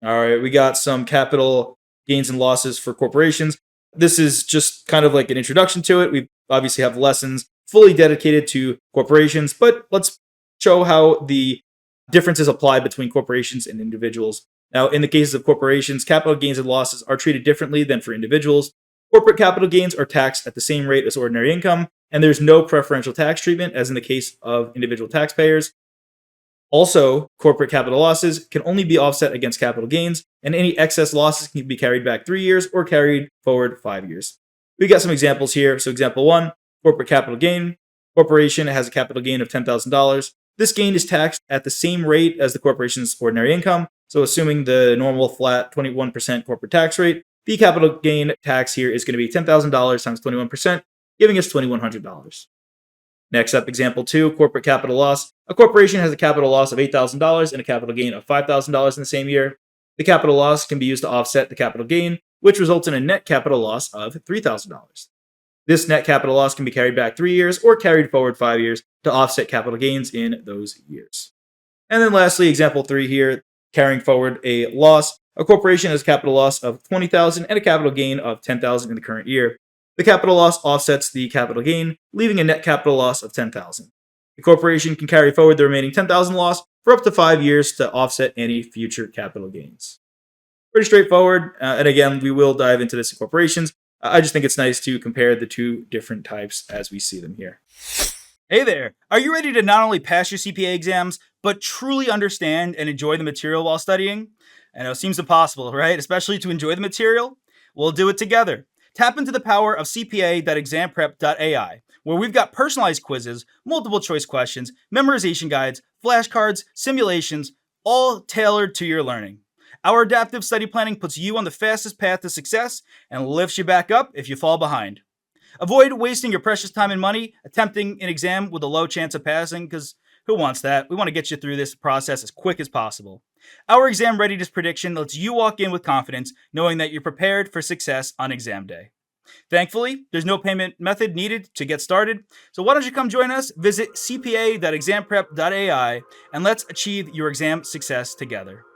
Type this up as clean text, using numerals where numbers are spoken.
All right, we got some capital gains and losses for corporations. This is just kind of like an introduction to it. We obviously have lessons fully dedicated to corporations, but let's show how the differences apply between corporations and individuals. Now, in the cases of corporations, capital gains and losses are treated differently than for individuals. Corporate capital gains are taxed at the same rate as ordinary income, and there's no preferential tax treatment, as in the case of individual taxpayers. Also, corporate capital losses can only be offset against capital gains, and any excess losses can be carried back 3 years or carried forward 5 years. We got some examples here. So, example one, corporate capital gain. Corporation has a capital gain of $10,000. This gain is taxed at the same rate as the corporation's ordinary income. So, assuming the normal flat 21% corporate tax rate, the capital gain tax here is going to be $10,000 times 21%, giving us $2,100. Next up, example two, corporate capital loss. A corporation has a capital loss of $8,000 and a capital gain of $5,000 in the same year. The capital loss can be used to offset the capital gain, which results in a net capital loss of $3,000. This net capital loss can be carried back 3 years or carried forward 5 years to offset capital gains in those years. And then lastly, example three here, carrying forward a loss. A corporation has a capital loss of $20,000 and a capital gain of $10,000 in the current year. The capital loss offsets the capital gain, leaving a net capital loss of $10,000. The corporation can carry forward the remaining $10,000 loss for up to 5 years to offset any future capital gains. Pretty straightforward, and again, we will dive into this in corporations. I just think it's nice to compare the two different types as we see them here. Hey there! Are you ready to not only pass your CPA exams, but truly understand and enjoy the material while studying? I know it seems impossible, right? Especially to enjoy the material? We'll do it together. Tap into the power of CPA.examprep.ai, where we've got personalized quizzes, multiple choice questions, memorization guides, flashcards, simulations, all tailored to your learning. Our adaptive study planning puts you on the fastest path to success and lifts you back up if you fall behind. Avoid wasting your precious time and money attempting an exam with a low chance of passing, because who wants that? We want to get you through this process as quick as possible. Our exam readiness prediction lets you walk in with confidence, knowing that you're prepared for success on exam day. Thankfully, there's no payment method needed to get started, so why don't you come join us? Visit cpa.examprep.ai and let's achieve your exam success together.